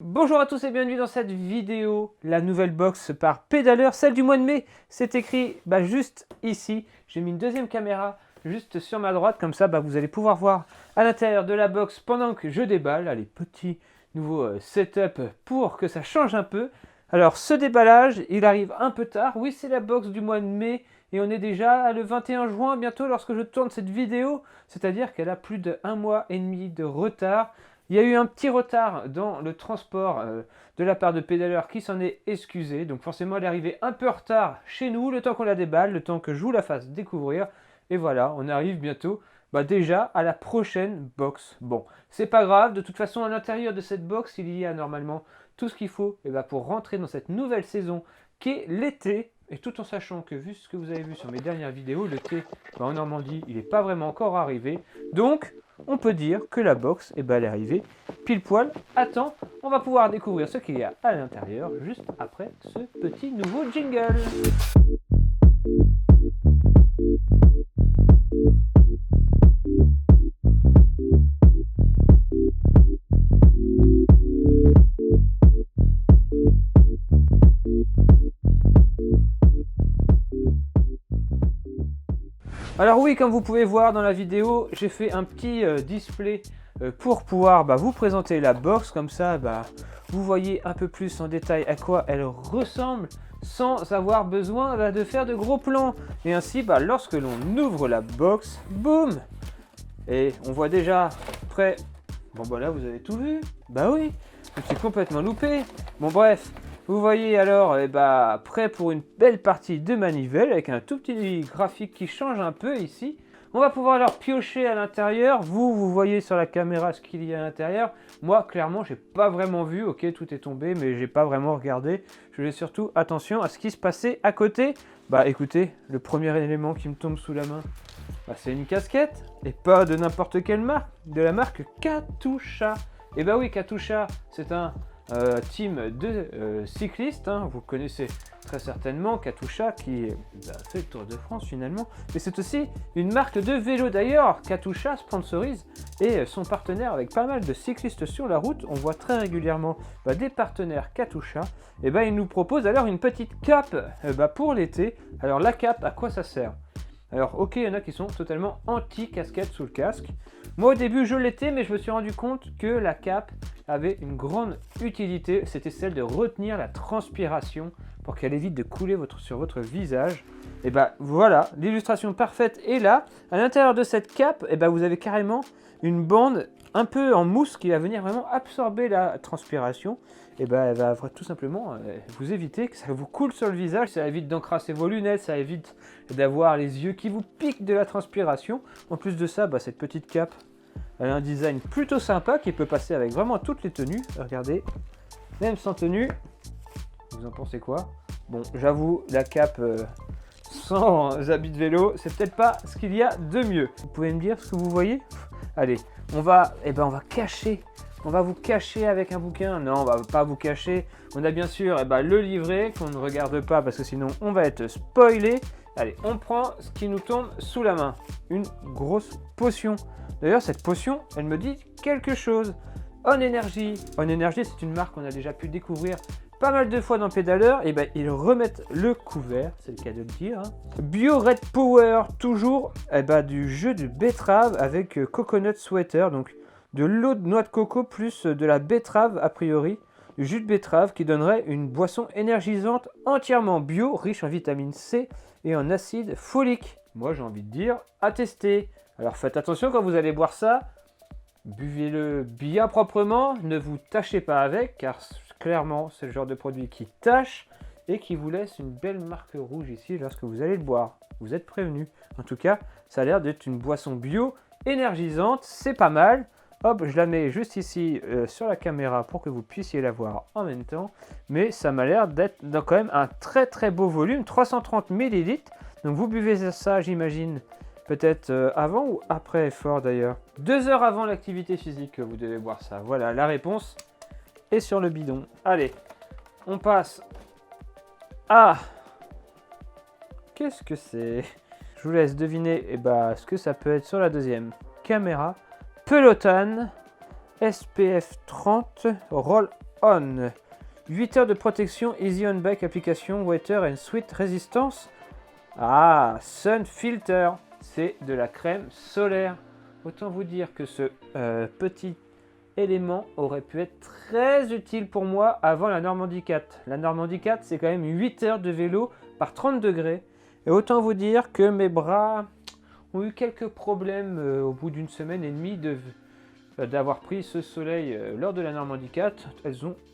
Bonjour à tous et bienvenue dans cette vidéo, la nouvelle box par Pédaleur, celle du mois de mai. C'est écrit juste ici. J'ai mis une deuxième caméra juste sur ma droite, comme ça vous allez pouvoir voir à l'intérieur de la box pendant que je déballe. Allez, petit nouveau setup pour que ça change un peu. Alors ce déballage, il arrive un peu tard. Oui, c'est la box du mois de mai et on est déjà le 21 juin bientôt lorsque je tourne cette vidéo. C'est-à-dire qu'elle a plus d'1 mois et demi de retard. Il y a eu un petit retard dans le transport de la part de Pédaleur qui s'en est excusé. Donc forcément elle est arrivée un peu en retard chez nous, le temps qu'on la déballe, le temps que je vous la fasse découvrir. Et voilà, on arrive bientôt déjà à la prochaine box. Bon, c'est pas grave, de toute façon à l'intérieur de cette box il y a normalement tout ce qu'il faut pour rentrer dans cette nouvelle saison qui est l'été. Et tout en sachant que vu ce que vous avez vu sur mes dernières vidéos, l'été en Normandie il n'est pas vraiment encore arrivé. Donc on peut dire que la box elle est arrivée pile poil à temps. On va pouvoir découvrir ce qu'il y a à l'intérieur juste après ce petit nouveau jingle. Alors oui, comme vous pouvez voir dans la vidéo, j'ai fait un petit display pour pouvoir vous présenter la box. Comme ça, vous voyez un peu plus en détail à quoi elle ressemble sans avoir besoin de faire de gros plans. Et ainsi, lorsque l'on ouvre la box, boum! Et on voit déjà près... Bon là, vous avez tout vu. Bah oui, je me suis complètement loupé. Bon bref, vous voyez alors prêt pour une belle partie de manivelle avec un tout petit graphique qui change un peu ici. On va pouvoir leur piocher à l'intérieur. Vous voyez sur la caméra ce qu'il y a à l'intérieur. Moi, clairement, j'ai pas vraiment vu. Ok, tout est tombé, mais j'ai pas vraiment regardé. Je faisais surtout attention à ce qui se passait à côté. Écoutez, le premier élément qui me tombe sous la main, c'est une casquette. Et pas de n'importe quelle marque. De la marque Katusha. Et oui, Katusha, c'est un team de cyclistes, vous connaissez très certainement Katusha qui fait le Tour de France finalement, mais c'est aussi une marque de vélo. D'ailleurs, Katusha sponsorise et sont partenaires avec pas mal de cyclistes sur la route. On voit très régulièrement des partenaires Katusha. Et ils nous proposent alors une petite cape pour l'été. Alors la cape, à quoi ça sert? Alors ok, il y en a qui sont totalement anti-casquette sous le casque. Moi au début je l'étais, mais je me suis rendu compte que la cape avait une grande utilité. C'était celle de retenir la transpiration pour qu'elle évite de couler sur votre visage. Et voilà, l'illustration parfaite est là. À l'intérieur de cette cape, vous avez carrément une bande un peu en mousse qui va venir vraiment absorber la transpiration. Elle va tout simplement vous éviter que ça vous coule sur le visage. Ça évite d'encrasser vos lunettes, ça évite d'avoir les yeux qui vous piquent de la transpiration. En plus de ça, cette petite cape, elle a un design plutôt sympa qui peut passer avec vraiment toutes les tenues. Regardez, même sans tenue. Vous en pensez quoi? Bon, j'avoue, la cape sans habit de vélo, c'est peut-être pas ce qu'il y a de mieux. Vous pouvez me dire ce que vous voyez? Allez, on va cacher. On va vous cacher avec un bouquin. Non, on va pas vous cacher. On a bien sûr le livret qu'on ne regarde pas parce que sinon on va être spoilé. Allez, on prend ce qui nous tombe sous la main. Une grosse potion. D'ailleurs, cette potion, elle me dit quelque chose. On Energy. On Energy, c'est une marque qu'on a déjà pu découvrir pas mal de fois dans Pédaleur. Et ils remettent le couvert, c'est le cas de le dire. Bio Red Power, toujours du jus de betterave avec coconut sweater. Donc de l'eau de noix de coco plus de la betterave a priori. Du jus de betterave qui donnerait une boisson énergisante entièrement bio, riche en vitamine C et en acide folique. Moi j'ai envie de dire à tester. Alors faites attention quand vous allez boire ça, buvez-le bien proprement, ne vous tâchez pas avec car clairement c'est le genre de produit qui tâche et qui vous laisse une belle marque rouge ici lorsque vous allez le boire. Vous êtes prévenus. En tout cas, ça a l'air d'être une boisson bio énergisante, c'est pas mal. Hop, je la mets juste ici sur la caméra pour que vous puissiez la voir en même temps. Mais ça m'a l'air d'être quand même un très très beau volume, 330 ml. Donc vous buvez ça, j'imagine, peut-être avant ou après effort d'ailleurs. 2 heures avant l'activité physique, vous devez boire ça. Voilà, la réponse est sur le bidon. Allez, on passe à... Qu'est-ce que c'est? Je vous laisse deviner ce que ça peut être sur la deuxième caméra. Peloton SPF 30 Roll On. 8 heures de protection, easy on bike application, water and sweat resistance. Ah, Sun Filter, c'est de la crème solaire. Autant vous dire que ce petit élément aurait pu être très utile pour moi avant la Normandie 4. La Normandie 4, c'est quand même 8 heures de vélo par 30 degrés. Et autant vous dire que mes bras ont eu quelques problèmes au bout d'une semaine et demie d'avoir pris ce soleil lors de la Normandie 4.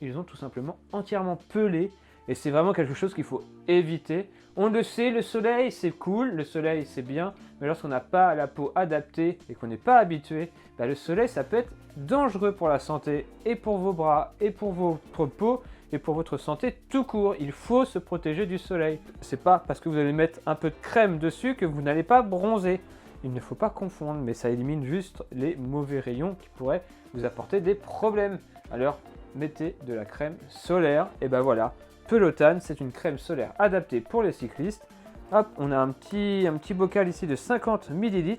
Ils ont tout simplement entièrement pelé. Et c'est vraiment quelque chose qu'il faut éviter. On le sait, le soleil c'est cool, le soleil c'est bien, mais lorsqu'on n'a pas la peau adaptée et qu'on n'est pas habitué, bah le soleil ça peut être dangereux pour la santé et pour vos bras et pour votre peau et pour votre santé tout court. Il faut se protéger du soleil. C'est pas parce que vous allez mettre un peu de crème dessus que vous n'allez pas bronzer. Il ne faut pas confondre, mais ça élimine juste les mauvais rayons qui pourraient vous apporter des problèmes. Alors mettez de la crème solaire et ben voilà. Peloton, c'est une crème solaire adaptée pour les cyclistes. Hop, on a un petit bocal ici de 50 ml.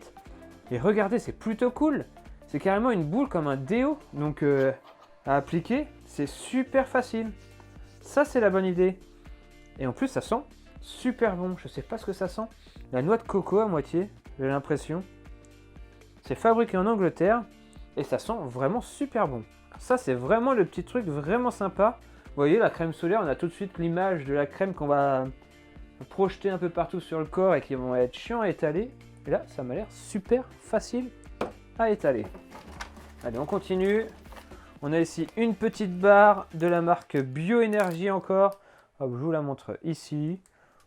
Et regardez, c'est plutôt cool. C'est carrément une boule comme un déo. Donc à appliquer, c'est super facile. Ça, c'est la bonne idée. Et en plus, ça sent super bon. Je sais pas ce que ça sent. La noix de coco à moitié, j'ai l'impression. C'est fabriqué en Angleterre. Et ça sent vraiment super bon. Ça, c'est vraiment le petit truc vraiment sympa. Vous voyez, la crème solaire, on a tout de suite l'image de la crème qu'on va projeter un peu partout sur le corps et qui vont être chiants à étaler. Et là, ça m'a l'air super facile à étaler. Allez, on continue. On a ici une petite barre de la marque Bioénergie encore. Hop, je vous la montre ici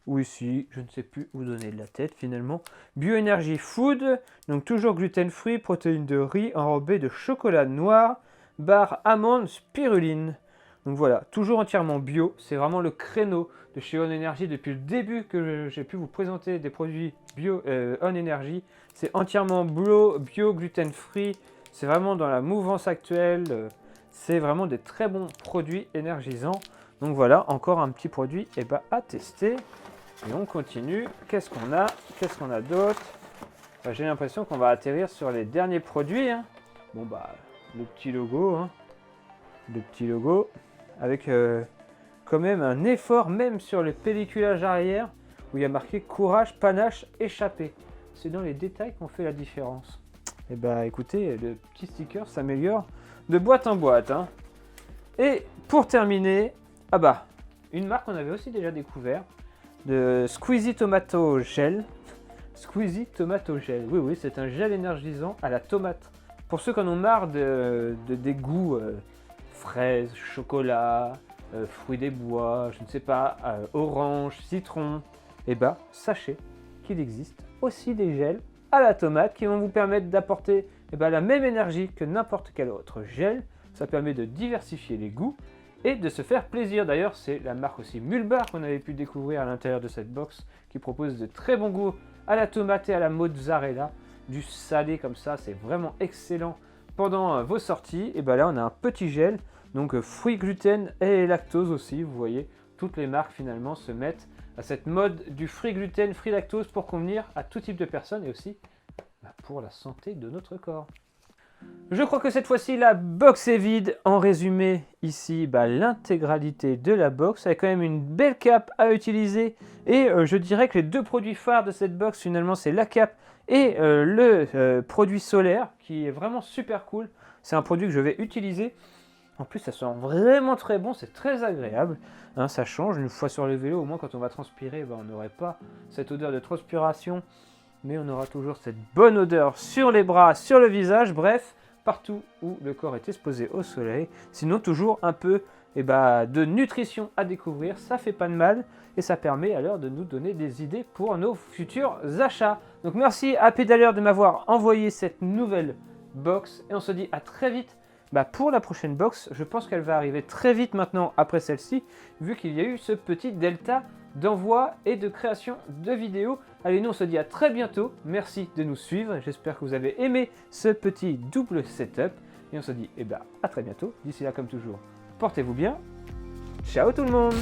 ou ici. Je ne sais plus où donner de la tête finalement. Bioénergie Food, donc toujours gluten-free, protéines de riz enrobées de chocolat noir, barre amande spiruline. Donc voilà, toujours entièrement bio, c'est vraiment le créneau de chez On Energy depuis le début que j'ai pu vous présenter des produits bio On Energy. C'est entièrement bio, gluten-free, c'est vraiment dans la mouvance actuelle, c'est vraiment des très bons produits énergisants. Donc voilà, encore un petit produit à tester. Et on continue, qu'est-ce qu'on a d'autre? J'ai l'impression qu'on va atterrir sur les derniers produits. Hein. Bon bah, le petit logo, avec quand même un effort même sur le pelliculage arrière où il y a marqué courage, panache, échappé. C'est dans les détails qu'on fait la différence. Et bah écoutez, le petit sticker s'améliore de boîte en boîte. Hein. Et pour terminer, une marque qu'on avait aussi déjà découvert, de Squeezie Tomato Gel. Squeezie Tomato Gel, oui, c'est un gel énergisant à la tomate. Pour ceux qui en ont marre des goûts fraises, chocolat, fruits des bois, je ne sais pas, orange, citron, sachez qu'il existe aussi des gels à la tomate qui vont vous permettre d'apporter la même énergie que n'importe quel autre gel. Ça permet de diversifier les goûts et de se faire plaisir. D'ailleurs, c'est la marque aussi Mulbar qu'on avait pu découvrir à l'intérieur de cette box qui propose de très bons goûts à la tomate et à la mozzarella, du salé comme ça, c'est vraiment excellent pendant vos sorties. Et là, on a un petit gel, donc fruits, gluten et lactose aussi. Vous voyez, toutes les marques finalement se mettent à cette mode du free gluten, free lactose pour convenir à tout type de personnes et aussi pour la santé de notre corps. Je crois que cette fois-ci la box est vide. En résumé, ici l'intégralité de la box avec quand même une belle cape à utiliser. Et je dirais que les deux produits phares de cette box finalement c'est la cape et le produit solaire qui est vraiment super cool. C'est un produit que je vais utiliser. En plus ça sent vraiment très bon, c'est très agréable. Hein, ça change une fois sur le vélo, au moins quand on va transpirer, on n'aurait pas cette odeur de transpiration. Mais on aura toujours cette bonne odeur sur les bras, sur le visage, bref, partout où le corps est exposé au soleil. Sinon, toujours un peu de nutrition à découvrir, ça fait pas de mal et ça permet alors de nous donner des idées pour nos futurs achats. Donc merci à Pédaleur de m'avoir envoyé cette nouvelle box et on se dit à très vite pour la prochaine box. Je pense qu'elle va arriver très vite maintenant après celle-ci, vu qu'il y a eu ce petit delta d'envoi et de création de vidéos. Allez, nous on se dit à très bientôt. Merci de nous suivre. J'espère que vous avez aimé ce petit double setup. Et on se dit à très bientôt. D'ici là, comme toujours, portez-vous bien. Ciao tout le monde!